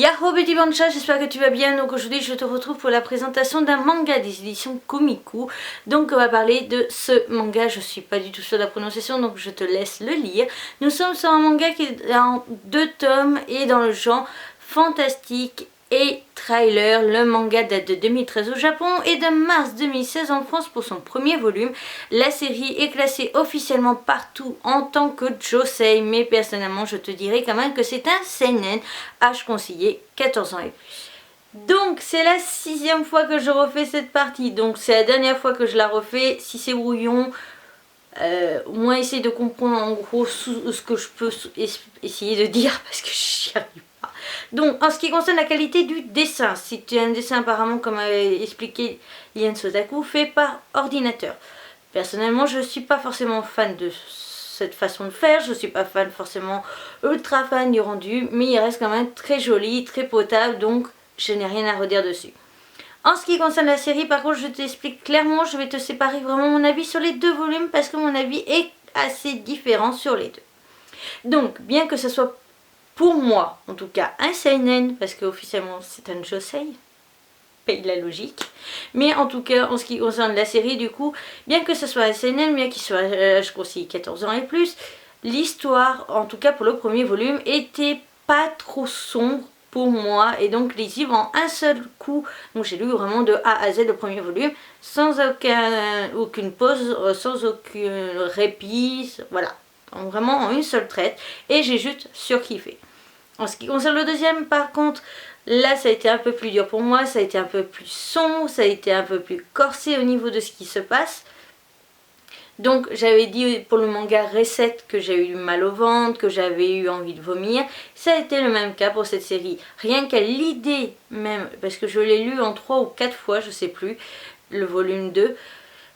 Yahoo petit bancha, j'espère que tu vas bien. Donc aujourd'hui je te retrouve pour la présentation d'un manga des éditions Komiku. Donc on va parler de ce manga, je suis pas du tout sûre de la prononciation donc je te laisse le lire. Nous sommes sur un manga qui est en 2 tomes et dans le genre fantastique et trailer. Le manga date de 2013 au Japon et de mars 2016 en France pour son premier volume. La série est classée officiellement partout en tant que josei, mais personnellement je te dirais quand même que c'est un seinen, âge conseillé 14 ans et plus. Donc c'est la 6e fois que je refais cette partie, donc c'est la dernière fois que je la refais. Si c'est brouillon, au moins essayer de comprendre en gros ce que je peux essayer de dire parce que j'y arrive pas. Donc en ce qui concerne la qualité du dessin, c'est un dessin apparemment comme avait expliqué Liane Sotaku fait par ordinateur. Personnellement je suis pas forcément fan de cette façon de faire, je suis pas forcément ultra fan du rendu, mais il reste quand même très joli, très potable, donc je n'ai rien à redire dessus. En ce qui concerne la série, par contre, je t'explique clairement, je vais te séparer vraiment mon avis sur les 2 volumes parce que mon avis est assez différent sur les 2. Donc, bien que ce soit pour moi, en tout cas, un seinen, parce qu'officiellement c'est un josei, paye la logique, mais en tout cas, en ce qui concerne la série, du coup, bien que ce soit un seinen, bien qu'il soit, je conseille 14 ans et plus, l'histoire, en tout cas pour le premier volume, était pas trop sombre pour moi et donc lisible en un seul coup. Donc j'ai lu vraiment de A à Z le premier volume sans aucune pause, sans aucun répit, voilà, donc vraiment en une seule traite et j'ai juste surkiffé. En ce qui concerne le deuxième, par contre, là ça a été un peu plus dur pour moi, ça a été un peu plus sombre, ça a été un peu plus corsé au niveau de ce qui se passe. Donc j'avais dit pour le manga Reset que j'ai eu mal au ventre, que j'avais eu envie de vomir. Ça a été le même cas pour cette série. Rien qu'à l'idée même, parce que je l'ai lu en 3 ou 4 fois, je sais plus, le volume 2.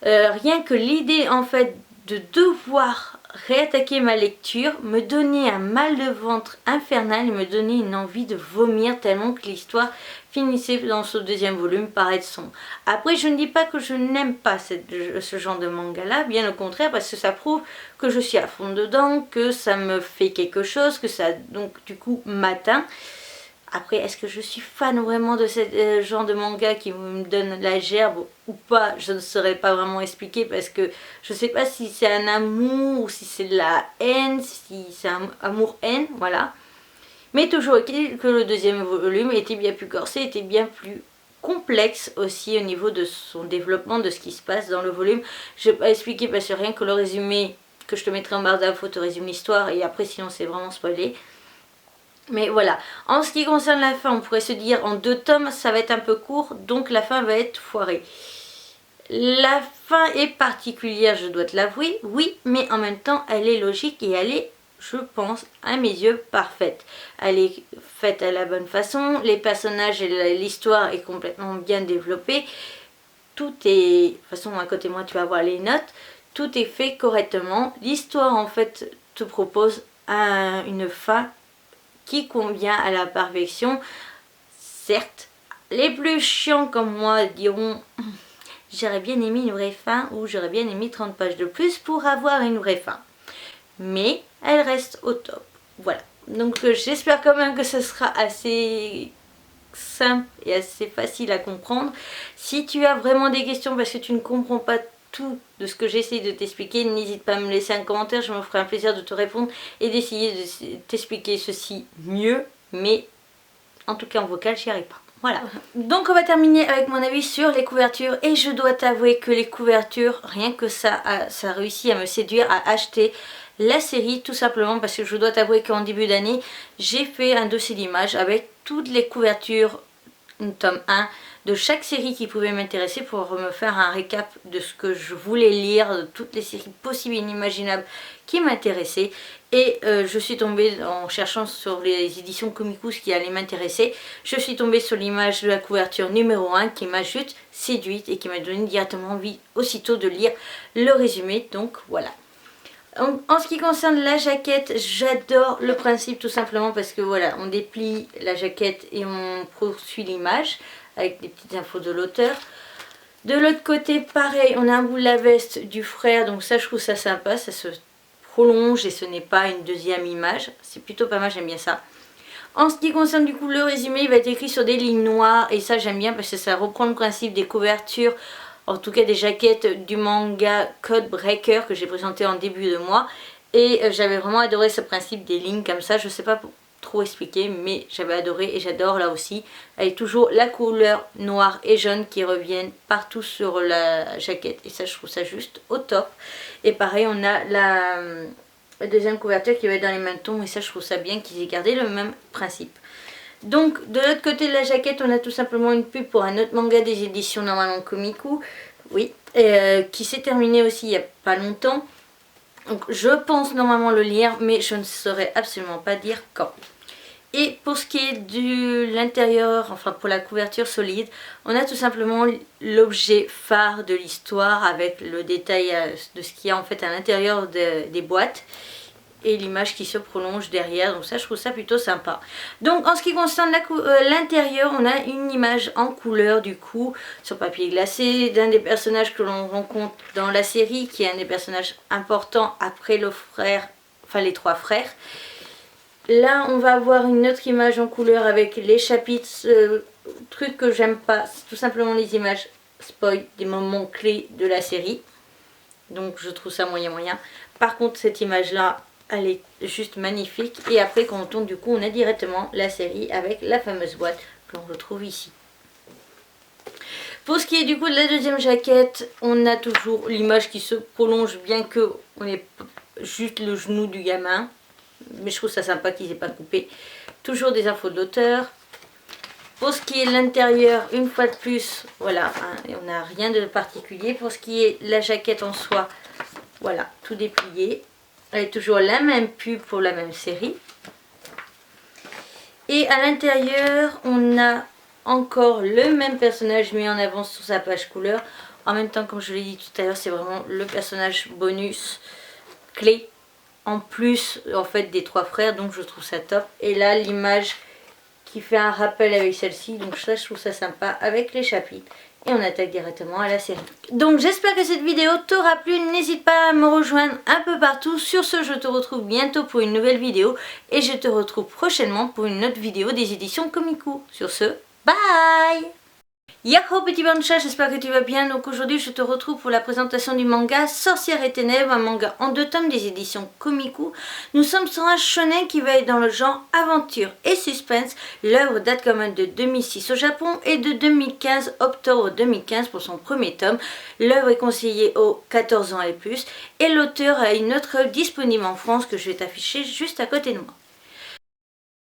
Rien que l'idée en fait de devoir réattaquer ma lecture me donnait un mal de ventre infernal et me donnait une envie de vomir tellement que l'histoire finissait dans ce deuxième volume par être sombre. Après je ne dis pas que je n'aime pas ce genre de manga là, bien au contraire parce que ça prouve que je suis à fond dedans, que ça me fait quelque chose, que ça donc du coup m'atteint. Après, est-ce que je suis fan vraiment de ce genre de manga qui me donne la gerbe ou pas? Je ne saurais pas vraiment expliquer parce que je ne sais pas si c'est un amour ou si c'est de la haine, si c'est un amour-haine, voilà. Mais toujours est-il que le deuxième volume était bien plus corsé, était bien plus complexe aussi au niveau de son développement, de ce qui se passe dans le volume. Je ne vais pas expliquer parce que rien que le résumé que je te mettrai en barre d'infos te résume l'histoire et après sinon c'est vraiment spoilé. Mais voilà, en ce qui concerne la fin, on pourrait se dire en 2 tomes ça va être un peu court, donc la fin va être foirée. La fin est particulière, je dois te l'avouer, oui, mais en même temps elle est logique et elle est, je pense, à mes yeux, parfaite. Elle est faite à la bonne façon, les personnages et l'histoire est complètement bien développée. Tout est, de toute façon à côté de moi tu vas voir les notes, tout est fait correctement. L'histoire en fait te propose une fin qui convient à la perfection. Certes, les plus chiants comme moi diront j'aurais bien aimé une vraie fin ou j'aurais bien aimé 30 pages de plus pour avoir une vraie fin. Mais elle reste au top. Voilà. Donc j'espère quand même que ce sera assez simple et assez facile à comprendre. Si tu as vraiment des questions parce que tu ne comprends pas tout de ce que j'essaie de t'expliquer, n'hésite pas à me laisser un commentaire, je me ferai un plaisir de te répondre et d'essayer de t'expliquer ceci mieux, mais en tout cas en vocal j'y arrive pas. Voilà, donc on va terminer avec mon avis sur les couvertures et je dois t'avouer que les couvertures, rien que ça a réussi à me séduire à acheter la série, tout simplement parce que je dois t'avouer qu'en début d'année j'ai fait un dossier d'images avec toutes les couvertures, une tome 1 de chaque série qui pouvait m'intéresser pour me faire un récap de ce que je voulais lire, de toutes les séries possibles et inimaginables qui m'intéressaient. Et je suis tombée en cherchant sur les éditions Komiku ce qui allait m'intéresser. Je suis tombée sur l'image de la couverture numéro 1 qui m'a juste séduite et qui m'a donné directement envie aussitôt de lire le résumé. Donc voilà. En ce qui concerne la jaquette, j'adore le principe tout simplement parce que voilà, on déplie la jaquette et on poursuit l'image avec des petites infos de l'auteur. De l'autre côté, pareil, on a un bout de la veste du frère, donc ça je trouve ça sympa, ça se prolonge et ce n'est pas une deuxième image, c'est plutôt pas mal, j'aime bien ça. En ce qui concerne du coup le résumé, il va être écrit sur des lignes noires et ça j'aime bien parce que ça reprend le principe des couvertures, en tout cas des jaquettes du manga Codebreaker que j'ai présenté en début de mois. Et j'avais vraiment adoré ce principe des lignes comme ça, je sais pas trop expliquer mais j'avais adoré et j'adore là aussi. Avec toujours la couleur noire et jaune qui reviennent partout sur la jaquette et ça je trouve ça juste au top. Et pareil on a la deuxième couverture qui va être dans les mêmes tons et ça je trouve ça bien qu'ils aient gardé le même principe. Donc de l'autre côté de la jaquette on a tout simplement une pub pour un autre manga des éditions normalement Komiku, oui, qui s'est terminé aussi il n'y a pas longtemps. Donc je pense normalement le lire mais je ne saurais absolument pas dire quand. Et pour ce qui est de l'intérieur, enfin pour la couverture solide, on a tout simplement l'objet phare de l'histoire avec le détail de ce qu'il y a en fait à l'intérieur des boîtes. Et l'image qui se prolonge derrière, donc ça je trouve ça plutôt sympa. Donc en ce qui concerne l'intérieur, on a une image en couleur du coup sur papier glacé d'un des personnages que l'on rencontre dans la série, qui est un des personnages importants après le frère, enfin les trois frères. Là on va avoir une autre image en couleur avec les chapitres, truc que j'aime pas, c'est tout simplement les images spoil des moments clés de la série. Donc je trouve ça moyen. Par contre cette image là, elle est juste magnifique. Et après quand on tourne du coup on a directement la série avec la fameuse boîte que l'on retrouve ici. Pour ce qui est du coup de la deuxième jaquette, on a toujours l'image qui se prolonge bien que on ait juste le genou du gamin. Mais je trouve ça sympa qu'ils aient pas coupé. Toujours des infos de l'auteur. Pour ce qui est l'intérieur, une fois de plus, voilà, hein, on n'a rien de particulier. Pour ce qui est la jaquette en soi, voilà, tout déplié. Elle est toujours la même pub pour la même série. Et à l'intérieur, on a encore le même personnage mis en avant sur sa page couleur. En même temps, comme je l'ai dit tout à l'heure, c'est vraiment le personnage bonus clé. En plus, en fait, des trois frères, donc je trouve ça top. Et là, l'image qui fait un rappel avec celle-ci, donc ça, je trouve ça sympa avec les chapitres. Et on attaque directement à la série. Donc j'espère que cette vidéo t'aura plu, n'hésite pas à me rejoindre un peu partout. Sur ce, je te retrouve bientôt pour une nouvelle vidéo. Et je te retrouve prochainement pour une autre vidéo des éditions Komiku. Sur ce, bye! Yahoo petit bancha, j'espère que tu vas bien. Donc aujourd'hui je te retrouve pour la présentation du manga Sorcière et Ténèbres, un manga en 2 tomes des éditions Komiku. Nous sommes sur un shonen qui va être dans le genre aventure et suspense. L'œuvre date quand même de 2006 au Japon et de 2015, octobre 2015 pour son premier tome. L'œuvre est conseillée aux 14 ans et plus et l'auteur a une autre œuvre disponible en France que je vais t'afficher juste à côté de moi.